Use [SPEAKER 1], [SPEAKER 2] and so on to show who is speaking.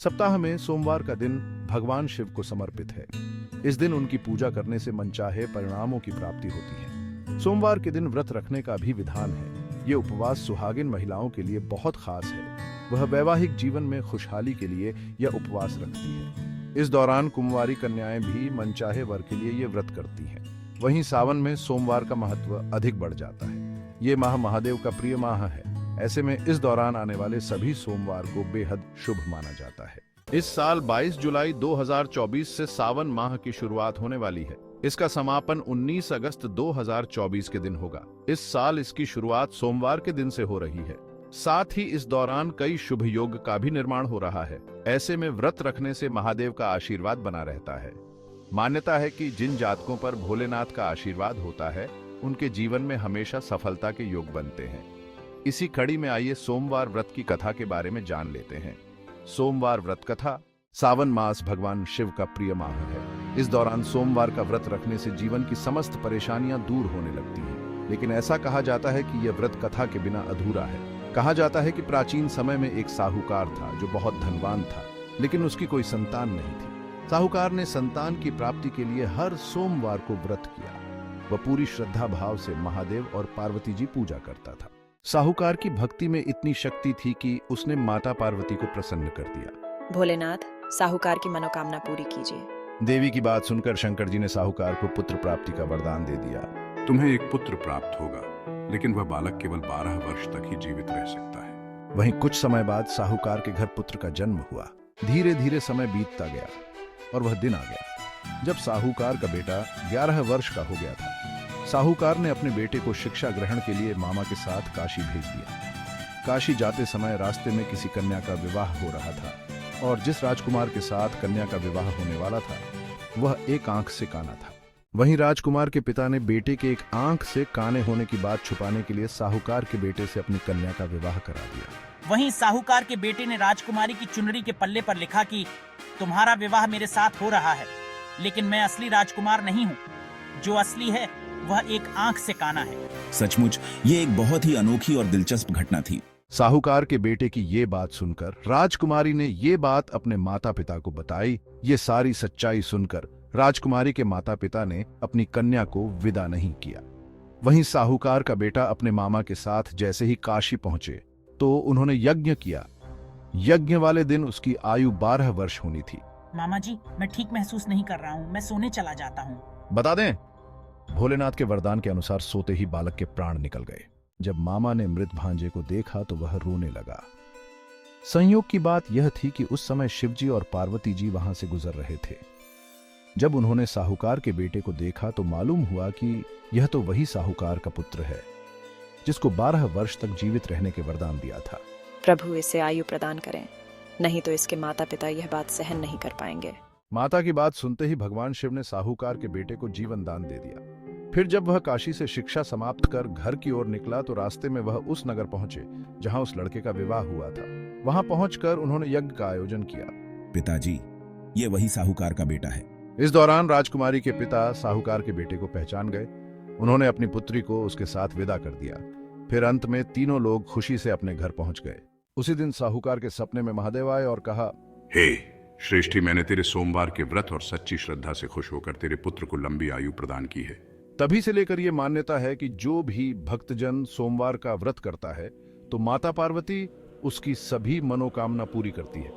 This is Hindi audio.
[SPEAKER 1] सप्ताह में सोमवार का दिन भगवान शिव को समर्पित है। इस दिन उनकी पूजा करने से मनचाहे परिणामों की प्राप्ति होती है। सोमवार के दिन व्रत रखने का भी विधान है। ये उपवास सुहागिन महिलाओं के लिए बहुत खास है। वह वैवाहिक जीवन में खुशहाली के लिए यह उपवास रखती है। इस दौरान कुंवारी कन्याएं भी मनचाहे वर के लिए ये व्रत करती हैं। वहीं सावन में सोमवार का महत्व अधिक बढ़ जाता है। ये माह महादेव का प्रिय माह है। ऐसे में इस दौरान आने वाले सभी सोमवार को बेहद शुभ माना जाता है। इस साल 22 जुलाई 2024 से सावन माह की शुरुआत होने वाली है। इसका समापन 19 अगस्त 2024 के दिन होगा। इस साल इसकी शुरुआत सोमवार के दिन से हो रही है। साथ ही इस दौरान कई शुभ योग का भी निर्माण हो रहा है। ऐसे में व्रत रखने से महादेव का आशीर्वाद बना रहता है। मान्यता है कि जिन जातकों पर भोलेनाथ का आशीर्वाद होता है, उनके जीवन में हमेशा सफलता के योग बनते हैं। इसी कड़ी में आइए सोमवार व्रत की कथा के बारे में जान लेते हैं। सोमवार व्रत कथा। सावन मास भगवान शिव का प्रिय माह है। इस दौरान सोमवार का व्रत रखने से जीवन की समस्त परेशानियां दूर होने लगती हैं। लेकिन ऐसा कहा जाता है कि यह व्रत कथा के बिना अधूरा है। कहा जाता है कि प्राचीन समय में एक साहूकार था जो बहुत धनवान था, लेकिन उसकी कोई संतान नहीं थी। साहूकार ने संतान की प्राप्ति के लिए हर सोमवार को व्रत किया। वह पूरी श्रद्धा भाव से महादेव और पार्वती जी पूजा करता था। साहूकार की भक्ति में इतनी शक्ति थी कि उसने माता पार्वती को प्रसन्न कर दिया।
[SPEAKER 2] भोलेनाथ, साहूकार की मनोकामना पूरी कीजिए।
[SPEAKER 1] देवी की बात सुनकर शंकर जी ने साहूकार को पुत्र प्राप्ति का वरदान दे दिया।
[SPEAKER 3] तुम्हें एक पुत्र प्राप्त होगा, लेकिन वह बालक केवल 12 वर्ष तक ही जीवित रह सकता है।
[SPEAKER 1] वहीं कुछ समय बाद साहूकार के घर पुत्र का जन्म हुआ। धीरे धीरे समय बीतता गया और वह दिन आ गया जब साहूकार का बेटा 11 वर्ष का हो गया था। साहूकार ने अपने बेटे को शिक्षा ग्रहण के लिए मामा के साथ काशी भेज दिया। काशी जाते समय रास्ते में किसी कन्या का विवाह हो रहा था और जिस राजकुमार के साथ कन्या का विवाह होने वाला था, वह एक आंख से काना था। वहीं राजकुमार के पिता ने बेटे के एक आंख से काने होने की बात छुपाने के लिए साहूकार के बेटे से अपनी कन्या का विवाह करा दिया।
[SPEAKER 4] वहीं साहूकार के बेटे ने राजकुमारी की चुनरी के पल्ले पर लिखा कि तुम्हारा विवाह मेरे साथ हो रहा है, लेकिन मैं असली राजकुमार नहीं हूँ। जो असली है वह एक आंख से काना है।
[SPEAKER 5] सचमुच ये एक बहुत ही अनोखी और दिलचस्प घटना थी।
[SPEAKER 1] साहूकार के बेटे की ये बात सुनकर राजकुमारी ने ये बात अपने माता पिता को बताई। ये सारी सच्चाई सुनकर राजकुमारी के माता पिता ने अपनी कन्या को विदा नहीं किया। वहीं साहूकार का बेटा अपने मामा के साथ जैसे ही काशी पहुंचे तो उन्होंने यज्ञ किया। यज्ञ वाले दिन उसकी आयु 12 वर्ष होनी थी।
[SPEAKER 4] मामा जी, मैं ठीक महसूस नहीं कर रहा हूँ, मैं सोने चला जाता हूँ।
[SPEAKER 1] बता दें, भोलेनाथ के वरदान के अनुसार सोते ही बालक के प्राण निकल गए। जब मामा ने मृत भांजे को देखा तो वह रोने लगा। संयोग की बात यह थी कि उस समय शिवजी और पार्वती जी वहां से गुजर रहे थे। जब उन्होंने साहूकार के बेटे को देखा तो मालूम हुआ कि यह तो वही साहूकार का पुत्र है जिसको 12 वर्ष तक जीवित रहने के वरदान दिया था।
[SPEAKER 2] प्रभु इसे आयु प्रदान करें, नहीं तो इसके माता पिता यह बात सहन नहीं कर पाएंगे।
[SPEAKER 1] माता की बात सुनते ही भगवान शिव ने साहूकार के बेटे को जीवन दान दे दिया। फिर जब वह काशी से शिक्षा समाप्त कर घर की ओर निकला तो रास्ते में वह उस नगर पहुंचे जहां उस लड़के का विवाह हुआ था। वहां पहुंचकर उन्होंने यज्ञ का आयोजन किया।
[SPEAKER 5] पिताजी, ये वही साहूकार का बेटा है।
[SPEAKER 1] इस दौरान राजकुमारी के पिता साहूकार के बेटे को पहचान गए। उन्होंने अपनी पुत्री को उसके साथ विदा कर दिया। फिर अंत में तीनों लोग खुशी से अपने घर पहुंच गए। उसी दिन साहूकार के सपने में महादेव आए और कहा,
[SPEAKER 3] हे श्रेष्ठी, मैंने तेरे सोमवार के व्रत और सच्ची श्रद्धा से खुश होकर तेरे पुत्र को लंबी आयु प्रदान की है।
[SPEAKER 1] तभी से लेकर यह मान्यता है कि जो भी भक्तजन सोमवार का व्रत करता है तो माता पार्वती उसकी सभी मनोकामना पूरी करती है।